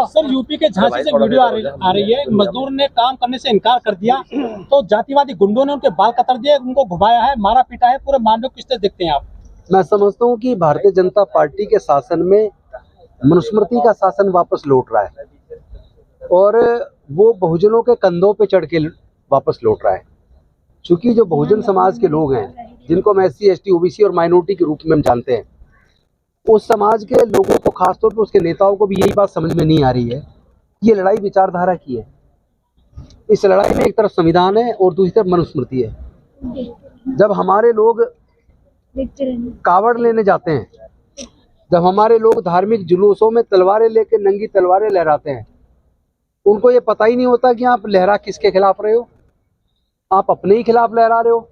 Sir UP के झांसी से video आ रही है, मजदूर ने काम करने से इनकार कर दिया तो जातिवादी गुंडों ने उनके बाल कतर दिए, उनको घुमाया है, मारा पीटा है। पूरे मामले को किस तरह देखते हैं आप? मैं समझता हूँ कि भारतीय जनता पार्टी के शासन में मनुस्मृति का शासन वापस लौट रहा है और वो बहुजनों के कंधों पे चढ़ के वापस लौट रहा है। क्योंकि जो बहुजन समाज के लोग हैं, जिनको हम SC, ST, OBC और माइनॉरिटी के रूप में हम जानते हैं, उस समाज के लोगों को, खासतौर पर उसके नेताओं को भी यही बात समझ में नहीं आ रही है। ये लड़ाई विचारधारा की है। इस लड़ाई में एक तरफ संविधान है और दूसरी तरफ मनुस्मृति है। जब हमारे लोग कावड़ लेने जाते हैं, जब हमारे लोग धार्मिक जुलूसों में तलवारें लेकर नंगी तलवारें लहराते हैं, उनको ये पता ही नहीं होता कि आप लहरा किसके खिलाफ रहे हो। आप अपने ही खिलाफ लहरा रहे हो।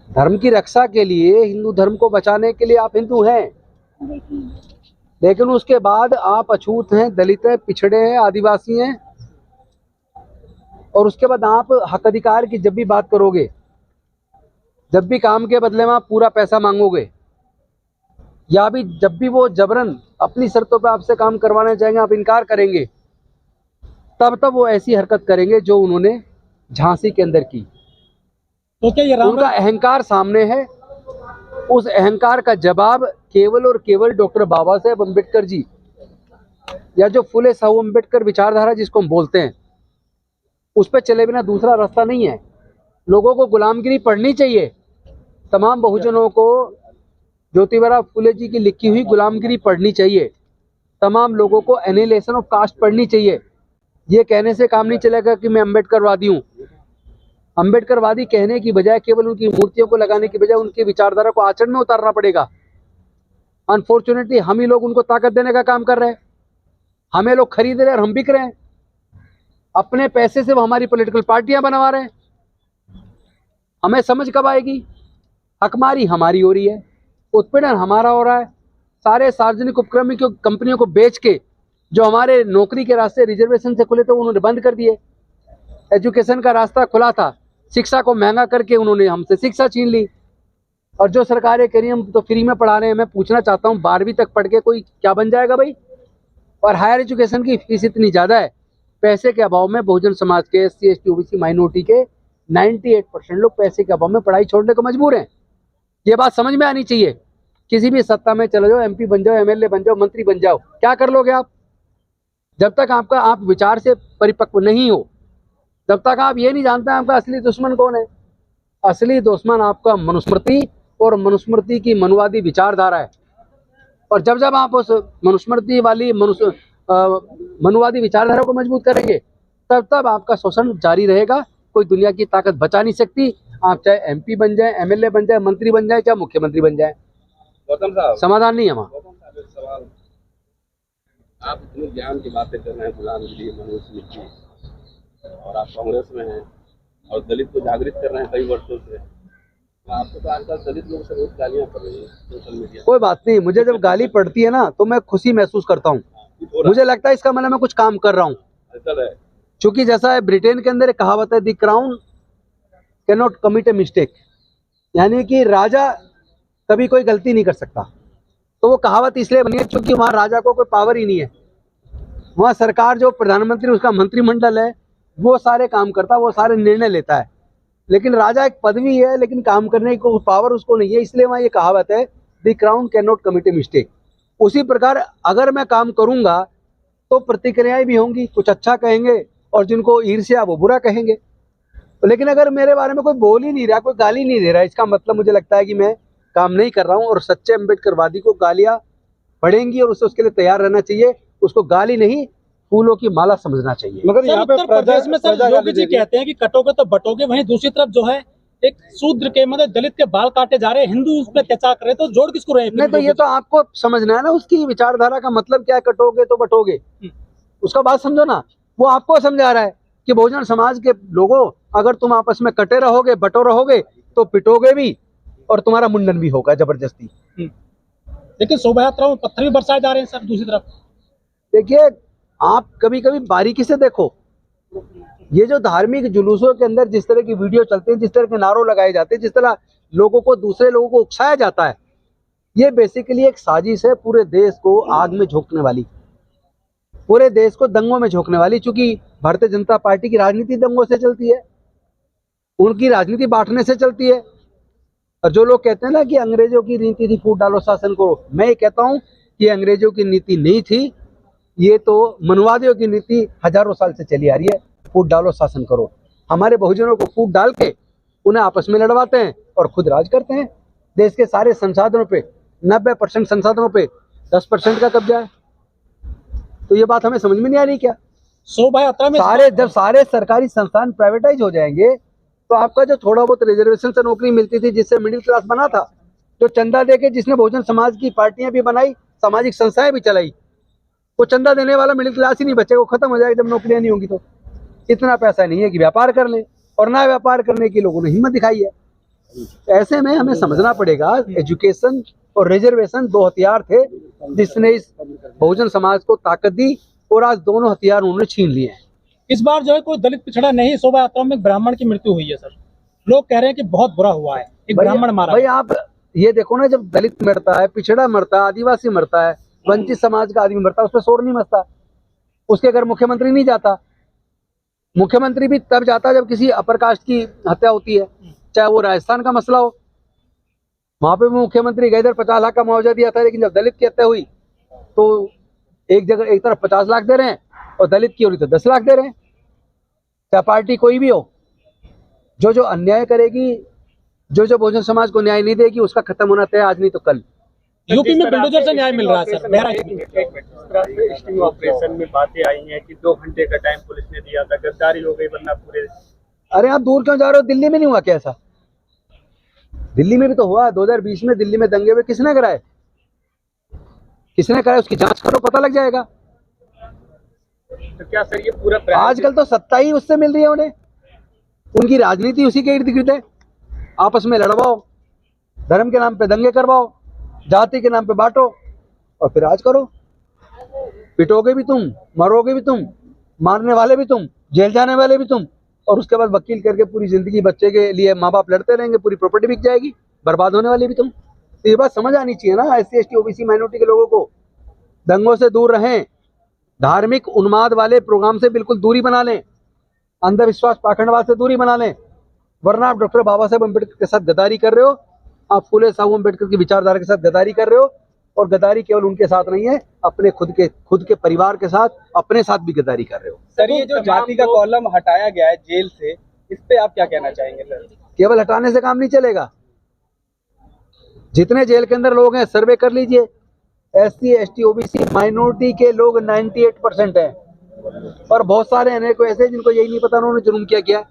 धर्म की रक्षा के लिए, हिंदू धर्म को बचाने के लिए आप हिंदू हैं, लेकिन उसके बाद आप अछूत हैं, दलित हैं, पिछड़े हैं, आदिवासी हैं, और उसके बाद आप हक अधिकार की जब भी बात करोगे, जब भी काम के बदले में आप पूरा पैसा मांगोगे, या भी जब भी वो जबरन अपनी शर्तों पे आपसे काम करवाना चाहेंगे, आप इनकार करेंगे, तब वो ऐसी हरकत करेंगे जो उन्होंने झांसी के अंदर की। तो क्या ये उनका अहंकार सामने है। उस अहंकार का जवाब केवल और केवल डॉक्टर बाबा साहेब अम्बेडकर जी, या जो फुले साहू अम्बेडकर विचारधारा जिसको हम बोलते हैं, उस पर चले बिना दूसरा रास्ता नहीं है। लोगों को गुलामगिरी पढ़नी चाहिए। तमाम बहुजनों को ज्योतिबा फुले जी की लिखी हुई गुलामगिरी पढ़नी चाहिए। तमाम लोगों को एनिहिलेशन ऑफ कास्ट पढ़नी चाहिए। ये कहने से काम नहीं चलेगा कि मैं अम्बेडकरवादी हूँ। अम्बेडकरवादी कहने की बजाय, केवल उनकी मूर्तियों को लगाने की बजाय, उनकी विचारधारा को आचरण में उतारना पड़ेगा। अनफॉर्चुनेटली हम ही लोग उनको ताकत देने का काम कर रहे हैं। हमें लोग खरीद रहे हैं और हम बिक रहे हैं। अपने पैसे से वो हमारी पॉलिटिकल पार्टियां बनवा रहे हैं। हमें समझ कब आएगी? हकमारी हमारी हो रही है, उत्पीड़न हमारा हो रहा है। सारे सार्वजनिक उपक्रम की कंपनियों को बेच के जो हमारे नौकरी के रास्ते रिजर्वेशन से खुले थे, उन्होंने बंद कर दिए। एजुकेशन का रास्ता खुला था, शिक्षा को महंगा करके उन्होंने हमसे शिक्षा छीन ली। और जो सरकारें कह रही हम तो फ्री में पढ़ा रहे हैं। मैं पूछना चाहता हूँ, 12वीं तक पढ़ के कोई क्या बन जाएगा भाई? और हायर एजुकेशन की फीस इतनी ज़्यादा है, पैसे के अभाव में बहुजन समाज के, SC, ST, OBC, माइनॉरिटी के 98% लोग पैसे के अभाव में पढ़ाई छोड़ने को मजबूर हैं। ये बात समझ में आनी चाहिए। किसी भी सत्ता में चले जाओ, MP बन जाओ, MLA बन जाओ, मंत्री बन जाओ, क्या कर लोगे आप? जब तक आप विचार से परिपक्व नहीं हो, जब तक आप ये नहीं जानते आपका असली दुश्मन कौन है। असली दुश्मन आपका मनुस्मृति और मनुस्मृति की मनुवादी विचारधारा है। और जब आप उस मनुस्मृति वाली मनुवादी विचारधारा को मजबूत करेंगे, तब आपका शोषण जारी रहेगा। कोई दुनिया की ताकत बचा नहीं सकती। आप चाहे MP बन जाए, MLA बन जाए, मंत्री बन जाए, चाहे मुख्यमंत्री बन जाए, समाधान नहीं है वहाँ। आप इतनी ज्ञान की बातें कर रहे हैं, गुलामगिरी, मनुस्मृति, और आप कांग्रेस में हैं और दलित को जागृत कर रहे हैं कई वर्षों से। आपको तो आजकल दलित लोग से बहुत गालियां पड़ रही हैं सोशल मीडिया। कोई बात नहीं, मुझे जब गाली पड़ती है ना तो मैं खुशी महसूस करता हूँ। मुझे लगता है इसका मतलब मैं कुछ काम कर रहा हूँ। क्योंकि जैसा है, ब्रिटेन के अंदर एक कहावत है, the crown can not commit a mistake, यानी कि राजा कभी कोई गलती नहीं कर सकता। तो वो कहावत इसलिए बनी है क्योंकि वहाँ राजा को कोई पावर ही नहीं है। वहाँ सरकार, जो प्रधानमंत्री, उसका मंत्रिमंडल है, वो सारे काम करता है, वो सारे निर्णय लेता है। लेकिन राजा एक पदवी है, लेकिन काम करने को पावर उसको नहीं है। इसलिए वहाँ ये कहावत है, the crown can not commit a mistake. उसी प्रकार अगर मैं काम करूँगा तो प्रतिक्रियाएं भी होंगी, कुछ अच्छा कहेंगे और जिनको ईर्ष्या वो बुरा कहेंगे। तो लेकिन अगर मेरे बारे में कोई बोल ही नहीं रहा, कोई गाली नहीं दे रहा, इसका मतलब मुझे लगता है कि मैं काम नहीं कर रहा हूँ। और सच्चे अम्बेडकरवादी को गालियाँ पड़ेंगी और उसके लिए तैयार रहना चाहिए। उसको गाली नहीं, फूलों की माला समझना चाहिए। मगर यहाँ पे उत्तर प्रदेश में सर योगी जी कहते हैं कि कटोगे तो बटोगे, वहीं दूसरी तरफ जो है एक शूद्र के, मतलब दलित के बाल काटे जा रहे हैं, हिंदू उस पर अत्याचार कर रहे हैं, तो जोड़ किसको रहे? नहीं, तो ये तो आपको समझना है ना, उसकी विचारधारा का मतलब क्या है। कटोगे तो बटोगे, उसका बात समझो ना। वो आपको समझा रहा है कि बहुजन समाज के लोगों, अगर तुम आपस में कटे रहोगे, बटो रहोगे, तो पिटोगे भी और तुम्हारा मुंडन भी होगा जबरदस्ती। लेकिन शोभा यात्रा में पत्थर भी बरसाए जा रहे हैं सर दूसरी तरफ। देखिए, आप कभी कभी बारीकी से देखो, ये जो धार्मिक जुलूसों के अंदर जिस तरह की वीडियो चलती है, जिस तरह के नारों लगाए जाते हैं, जिस तरह लोगों को, दूसरे लोगों को उकसाया जाता है, ये बेसिकली एक साजिश है पूरे देश को आग में झोंकने वाली, पूरे देश को दंगों में झोंकने वाली। चूंकि भारतीय जनता पार्टी की राजनीति दंगों से चलती है, उनकी राजनीति बांटने से चलती है। और जो लोग कहते हैं ना कि अंग्रेजों की नीति थी फूट डालो शासन करो, मैं ये कहता हूं कि अंग्रेजों की नीति नहीं थी, ये तो मनवादियों की नीति हजारों साल से चली आ रही है, फूट डालो शासन करो। हमारे बहुजनों को फूट डाल के उन्हें आपस में लड़वाते हैं और खुद राज करते हैं। देश के सारे संसाधनों पे 90% संसाधनों पे 10% का कब्जा है। तो ये बात हमें समझ में नहीं आ रही क्या? शोभा यात्रा में जब सारे सरकारी संस्थान प्राइवेटाइज हो जाएंगे तो आपका जो थोड़ा बहुत रिजर्वेशन से नौकरी मिलती थी, जिससे मिडिल क्लास बना था, जो चंदा देके जिसने बहुजन समाज की पार्टियां भी बनाई, सामाजिक संस्थाएं भी चलाई, वो चंदा देने वाला मिडिल क्लास ही नहीं बचेगा, वो खत्म हो जाएगा जब नौकरियां नहीं होंगी। तो इतना पैसा नहीं है कि व्यापार कर ले, और ना व्यापार करने की लोगों ने हिम्मत दिखाई है। ऐसे में हमें समझना पड़ेगा एजुकेशन और रिजर्वेशन दो हथियार थे जिसने इस बहुजन समाज को ताकत दी, और आज दोनों हथियार उन्होंने छीन लिए हैं। इस बार जो है कोई दलित पिछड़ा नहीं, शोभा यात्रा में एक ब्राह्मण की मृत्यु हुई है सर। लोग कह रहे हैं कि बहुत बुरा हुआ है, एक ब्राह्मण मारा। भाई आप ये देखो ना, जब दलित मरता है, पिछड़ा मरता है, आदिवासी मरता है, वंचित समाज का आदमी मरता है, उस पर शोर नहीं मचता। उसके घर मुख्यमंत्री नहीं जाता। मुख्यमंत्री भी तब जाता है जब किसी अपर कास्ट की हत्या होती है, चाहे वो राजस्थान का मसला हो, वहां पे भी मुख्यमंत्री गए, इधर 50 लाख का मुआवजा दिया था। लेकिन जब दलित की हत्या हुई तो एक जगह एक तरफ 50 लाख दे रहे हैं और दलित की हो रही तो 10 लाख दे रहे हैं। चाहे पार्टी कोई भी हो, जो अन्याय करेगी, जो बहुजन समाज को न्याय नहीं देगी, उसका खत्म होना तय, आज नहीं तो कल। यूपी में बिल्डोजर से न्याय मिल रहा है सर। स्टिंग ऑपरेशन में बातें आई हैं कि 2 घंटे का टाइम पुलिस ने दिया था, गद्दारी हो गई, वरना पूरे। अरे आप दूर क्यों जा रहे हो? दिल्ली में नहीं हुआ क्या ऐसा? दिल्ली में भी तो हुआ। 2020 में दिल्ली में दंगे हुए, किसने कराए? किसने कराए? उसकी जांच करो, पता लग जाएगा। तो क्या सर ये पूरा आजकल तो सत्ता ही उससे मिल रही है उन्हें, उनकी राजनीति उसी के इर्द गिर्द है। आपस में लड़वाओ, धर्म के नाम पे दंगे करवाओ, जाति के नाम पे बांटो और फिर राज करो। पिटोगे भी तुम, मरोगे भी तुम, मारने वाले भी तुम, जेल जाने वाले भी तुम, और उसके बाद वकील करके पूरी जिंदगी बच्चे के लिए माँ बाप लड़ते रहेंगे, पूरी प्रॉपर्टी बिक जाएगी, बर्बाद होने वाली भी तुम। तो ये बात समझ आनी चाहिए ना SC ST OBC माइनॉरिटी के लोगों को। दंगों से दूर रहें, धार्मिक उन्माद वाले प्रोग्राम से बिल्कुल दूरी बना लें, अंधविश्वास पाखंडवाद से दूरी बना लें, वरना आप डॉक्टर बाबा साहेब अम्बेडकर के साथ गद्दारी कर रहे हो, आप फुले साहू अम्बेडकर की विचारधारा के साथ गद्दारी कर रहे हो। और गद्दारी केवल उनके साथ नहीं है, अपने खुद के परिवार के साथ, अपने साथ भी गद्दारी कर रहे हो। सर ये जो जाति का कॉलम हटाया गया है जेल से, इस पे आप क्या कहना चाहेंगे सर? केवल हटाने से काम नहीं चलेगा। जितने जेल के अंदर लोग हैं सर्वे कर लीजिए, SC ST OBC माइनॉरिटी के लोग 98% हैं, और बहुत सारे हैं को ऐसे जिनको यही नहीं पता उन्होंने जुर्म क्या,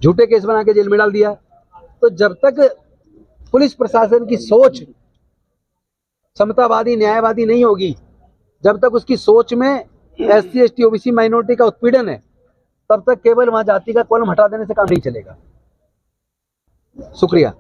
झूठे केस बना के जेल में डाल दिया। तो जब तक पुलिस प्रशासन की सोच समतावादी न्यायवादी नहीं होगी, जब तक उसकी सोच में SC ST OBC माइनॉरिटी का उत्पीड़न है, तब तक केवल वहां जाति का कॉलम हटा देने से काम नहीं चलेगा। शुक्रिया।